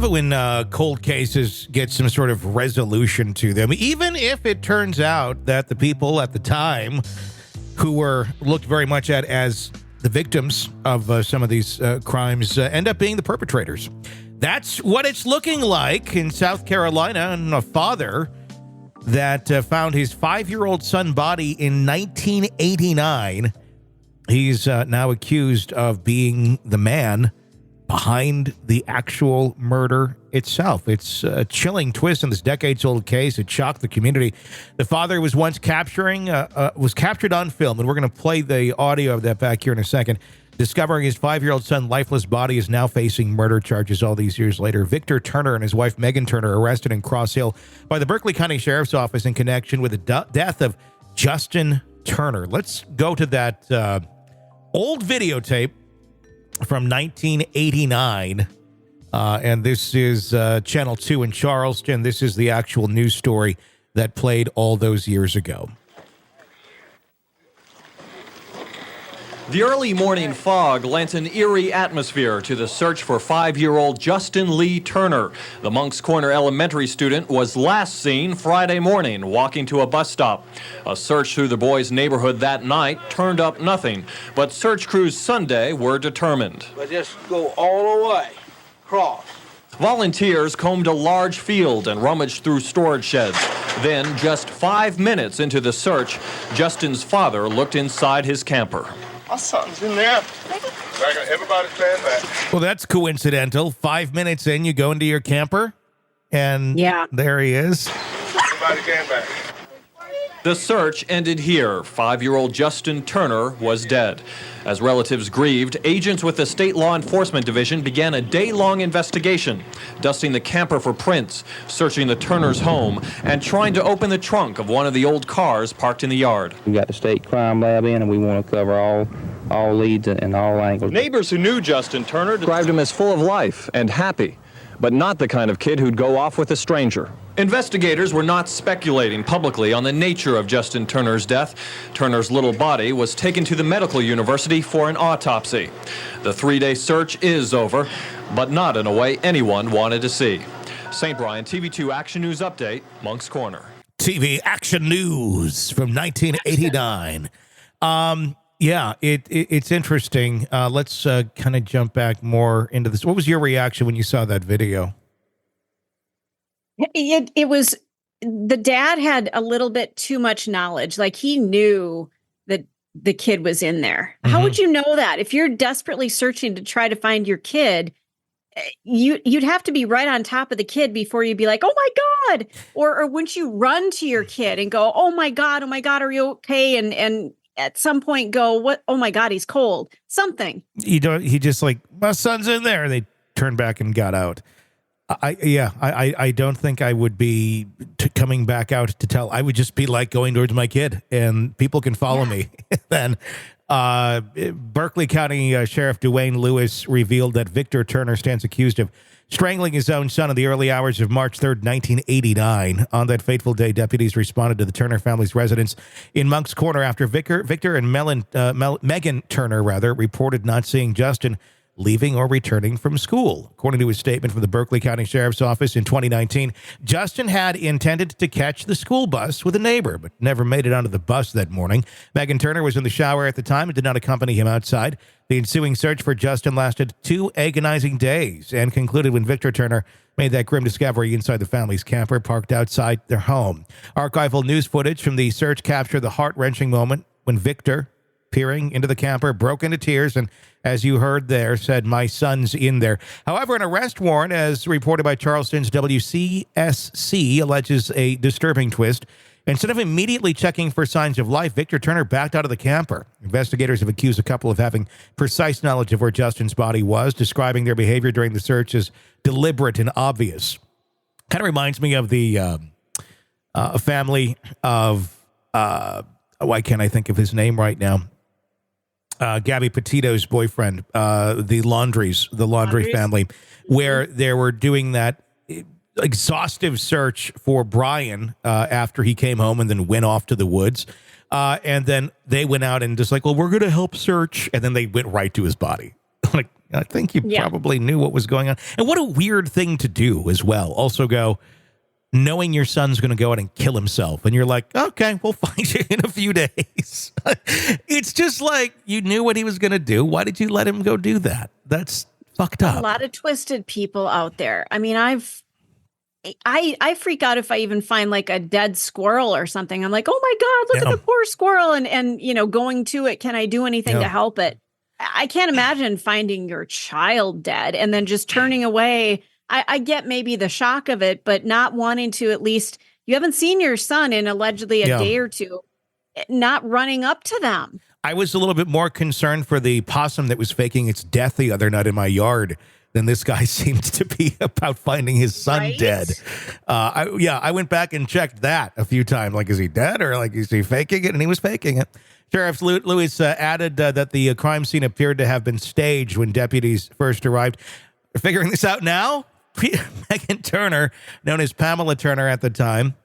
love it when cold cases get some sort of resolution to them, even if it turns out that the people at the time who were looked very much at as the victims of some of these crimes end up being the perpetrators. That's what it's looking like in South Carolina, and a father that found his 5-year-old son body in 1989. He's now accused of being the man behind the actual murder itself. It's a chilling twist in this decades-old case. It shocked the community. The father was once captured on film, and we're going to play the audio of that back here in a second. Discovering his 5-year-old son lifeless body, is now facing murder charges all these years later. Victor Turner and his wife Megan Turner arrested in Cross Hill by the Berkeley County Sheriff's Office in connection with the death of Justin Turner. Let's go to that old videotape from 1989, and this is Channel 2 in Charleston. This is the actual news story that played all those years ago. The early morning fog lent an eerie atmosphere to the search for 5-year-old Justin Lee Turner. The Moncks Corner elementary student was last seen Friday morning walking to a bus stop. A search through the boy's neighborhood that night turned up nothing, but search crews Sunday were determined. But just go all the way, cross. Volunteers combed a large field and rummaged through storage sheds. Then, just 5 minutes into the search, Justin's father looked inside his camper. My son's in there. Everybody stand back. Well, that's coincidental. 5 minutes in, you go into your camper, and there he is. Everybody stand back. The search ended here. 5-year-old Justin Turner was dead. As relatives grieved, agents with the State Law Enforcement Division began a day-long investigation, dusting the camper for prints, searching the Turners' home, and trying to open the trunk of one of the old cars parked in the yard. We got the state crime lab in, and we want to cover all leads and all angles. Neighbors who knew Justin Turner described him as full of life and happy, but not the kind of kid who'd go off with a stranger. Investigators were not speculating publicly on the nature of Justin Turner's death. Turner's little body was taken to the medical university for an autopsy. The 3-day search is over, but not in a way anyone wanted to see. St. Brian, TV2 Action News Update, Moncks Corner. TV Action News from 1989. It's interesting. Let's kind of jump back more into this. What was your reaction when you saw that video? It was, the dad had a little bit too much knowledge. Like, he knew that the kid was in there. Mm-hmm. How would you know that? If you're desperately searching to try to find your kid, you'd have to be right on top of the kid before you'd be like, oh my God. Or wouldn't you run to your kid and go, oh my God, are you okay? And at some point go, what? Oh my God, he's cold. Something. He just like, my son's in there. And they turned back and got out. I don't think I would be coming back out to tell. I would just be like going towards my kid, and people can follow me. Then Berkeley County Sheriff Duane Lewis revealed that Victor Turner stands accused of strangling his own son in the early hours of March 3rd, 1989. On that fateful day, deputies responded to the Turner family's residence in Moncks Corner after Victor and Megan Turner reported not seeing Justin leaving or returning from school. According to his statement from the Berkeley County Sheriff's Office in 2019, Justin had intended to catch the school bus with a neighbor, but never made it onto the bus that morning. Megan Turner was in the shower at the time and did not accompany him outside. The ensuing search for Justin lasted 2 agonizing days and concluded when Victor Turner made that grim discovery inside the family's camper parked outside their home. Archival news footage from the search captured the heart-wrenching moment when Victor, peering into the camper, broke into tears and, as you heard there, said, my son's in there. However, an arrest warrant, as reported by Charleston's WCSC, alleges a disturbing twist. Instead of immediately checking for signs of life, Victor Turner backed out of the camper. Investigators have accused a couple of having precise knowledge of where Justin's body was, describing their behavior during the search as deliberate and obvious. Kind of reminds me of the family of, why can't I think of his name right now? Gabby Petito's boyfriend, the Laundrie family, where they were doing that exhaustive search for Brian after he came home and then went off to the woods. And then they went out and just like, well, we're going to help search. And then they went right to his body. Like, I think you probably knew what was going on. And what a weird thing to do as well. Also go, knowing your son's going to go out and kill himself. And you're like, okay, we'll find you in a few days. It's just like, you knew what he was going to do. Why did you let him go do that? That's fucked up. A lot of twisted people out there. I mean, I freak out if I even find like a dead squirrel or something. I'm like, oh my God, look at the poor squirrel. And, going to it. Can I do anything to help it? I can't imagine finding your child dead and then just turning away. I get maybe the shock of it, but not wanting to, at least you haven't seen your son in allegedly a day or two, not running up to them. I was a little bit more concerned for the possum that was faking its death the other night in my yard than this guy seemed to be about finding his son dead. I went back and checked that a few times. Like, is he dead or like, is he faking it? And he was faking it. Sheriff Lewis added that the crime scene appeared to have been staged when deputies first arrived. We're figuring this out now. Megan Turner, known as Pamela Turner at the time,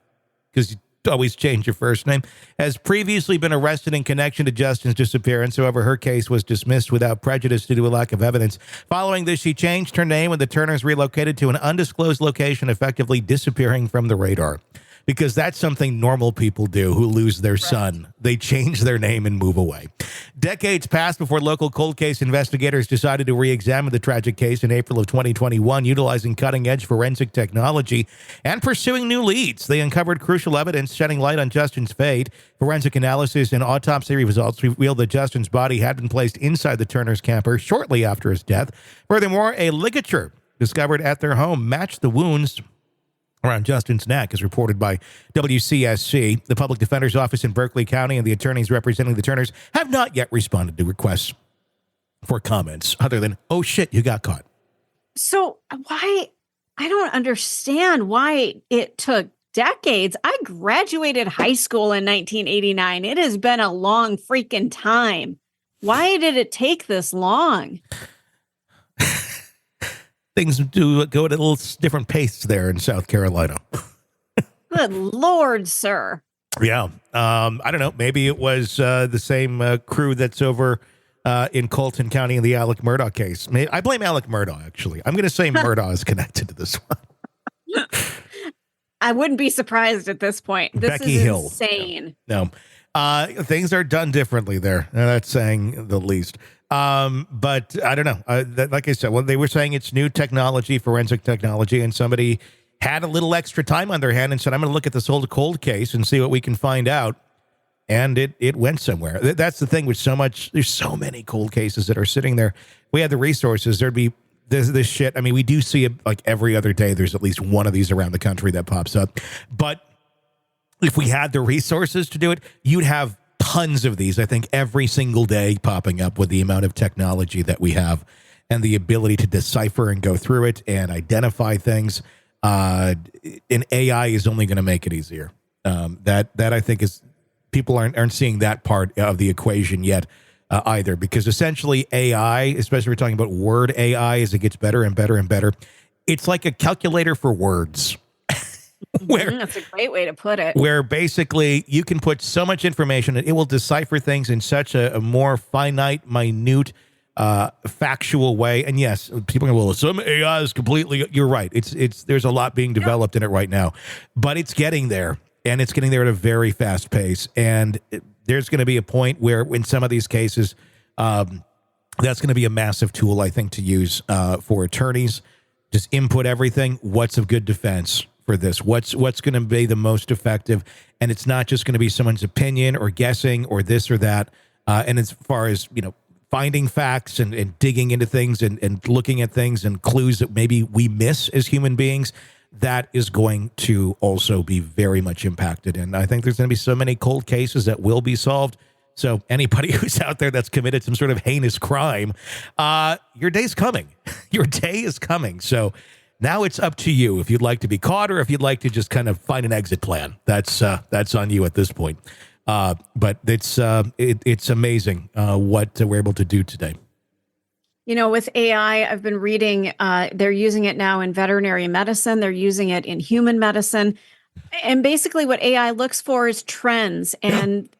because you always change your first name, has previously been arrested in connection to Justin's disappearance. However, her case was dismissed without prejudice due to a lack of evidence. Following this, she changed her name when the Turners relocated to an undisclosed location, effectively disappearing from the radar. Because that's something normal people do who lose their son. They change their name and move away. Decades passed before local cold case investigators decided to re-examine the tragic case in April of 2021, utilizing cutting-edge forensic technology and pursuing new leads. They uncovered crucial evidence shedding light on Justin's fate. Forensic analysis and autopsy results revealed that Justin's body had been placed inside the Turner's camper shortly after his death. Furthermore, a ligature discovered at their home matched the wounds around Justin's neck, as reported by WCSC. The public defender's office in Berkeley County and the attorneys representing the Turners have not yet responded to requests for comments other than, oh shit, you got caught. So I don't understand why it took decades. I graduated high school in 1989. It has been a long freaking time. Why did it take this long? Things do go at a little different pace there in South Carolina. Good Lord, sir. Yeah. I don't know. Maybe it was the same crew that's over in Colton County in the Alec Murdaugh case. I blame Alec Murdaugh, actually. I'm going to say Murdaugh is connected to this one. I wouldn't be surprised at this point. This Becky is Hill. insane. No. Things are done differently there. That's saying the least. But I don't know. Like I said, they were saying it's new technology, forensic technology, and somebody had a little extra time on their hand and said, I'm going to look at this old cold case and see what we can find out. And it went somewhere. That's the thing with there's so many cold cases that are sitting there. We had the resources. There'd be this shit. I mean, we do see it like every other day. There's at least one of these around the country that pops up. But if we had the resources to do it, you'd have tons of these, I think, every single day popping up with the amount of technology that we have and the ability to decipher and go through it and identify things. And AI is only going to make it easier. That I think is, people aren't seeing that part of the equation yet either, because essentially AI, especially if we're talking about word AI, as it gets better and better and better, it's like a calculator for words. That's a great way to put it. Where basically you can put so much information and it will decipher things in such a more finite, minute, factual way. And yes, people go, well, some AI is completely, you're right. It's there's a lot being developed in it right now, but it's getting there, and it's getting there at a very fast pace. And there's going to be a point where in some of these cases, that's going to be a massive tool, I think, to use for attorneys. Just input everything. What's a good defense for this? What's going to be the most effective? And it's not just going to be someone's opinion or guessing or this or that. And as far as, finding facts and digging into things and looking at things and clues that maybe we miss as human beings, that is going to also be very much impacted. And I think there's going to be so many cold cases that will be solved. So anybody who's out there that's committed some sort of heinous crime, your day's coming. Your day is coming. So now it's up to you if you'd like to be caught or if you'd like to just kind of find an exit plan. That's on you at this point. But it's amazing what we're able to do today. With AI, I've been reading, they're using it now in veterinary medicine. They're using it in human medicine. And basically what AI looks for is trends and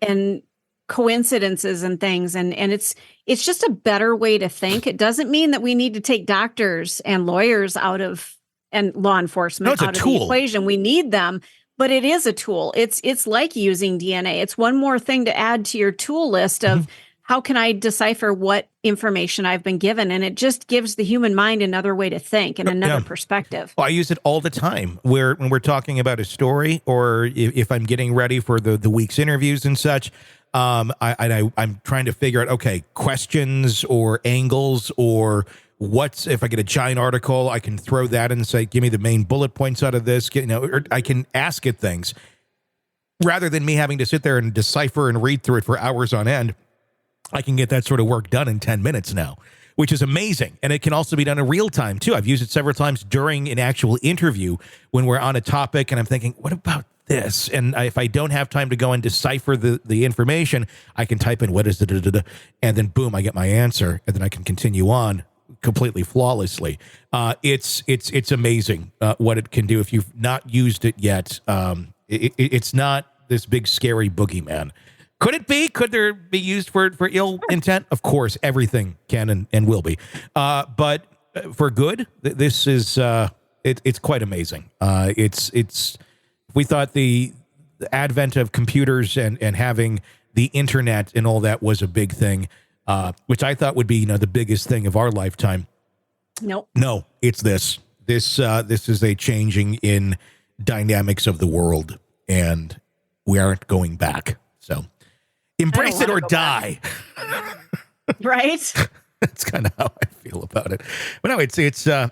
coincidences and things. And it's just a better way to think. It doesn't mean that we need to take doctors and lawyers out of, and law enforcement out of the equation. We need them, but it is a tool. It's like using DNA. It's one more thing to add to your tool list of how can I decipher what information I've been given? And it just gives the human mind another way to think and another perspective. Well, I use it all the time when we're talking about a story, or if I'm getting ready for the week's interviews and such. I'm trying to figure out, okay, questions or angles, or if I get a giant article, I can throw that and say, give me the main bullet points out of this, or I can ask it things rather than me having to sit there and decipher and read through it for hours on end. I can get that sort of work done in 10 minutes now, which is amazing. And it can also be done in real time, too. I've used it several times during an actual interview when we're on a topic and I'm thinking, what about this? And if I don't have time to go and decipher the information, I can type in what is it, and then boom, I get my answer, and then I can continue on completely flawlessly. It's amazing what it can do. If you've not used it yet, it's not this big scary boogeyman. Could it be? Could there be used for ill intent? Of course, everything can and will be. But for good, this is it's quite amazing. We thought the advent of computers and having the internet and all that was a big thing, which I thought would be the biggest thing of our lifetime. Nope. No, it's this. This is a changing in dynamics of the world, and we aren't going back. So. Embrace it or die. Right? That's kind of how I feel about it. But no,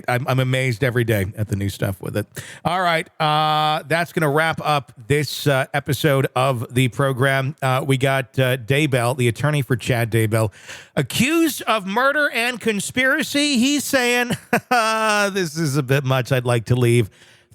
I'm amazed every day at the new stuff with it. All right. That's going to wrap up this episode of the program. We got Daybell, the attorney for Chad Daybell, accused of murder and conspiracy. He's saying, this is a bit much. I'd like to leave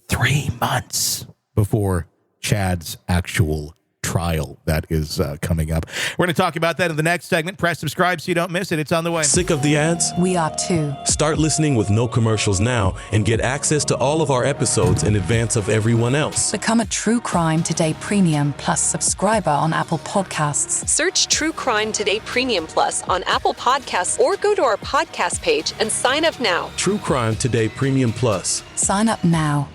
3 months before Chad's actual trial that is coming up. We're going to talk about that in the next segment. Press subscribe so you don't miss it. It's on the way. Sick of the ads? We are too. Start listening with no commercials now and get access to all of our episodes in advance of everyone else. Become a True Crime Today Premium Plus subscriber on Apple Podcasts. Search True Crime Today Premium Plus on Apple Podcasts or go to our podcast page and sign up now. True Crime Today Premium Plus. Sign up now.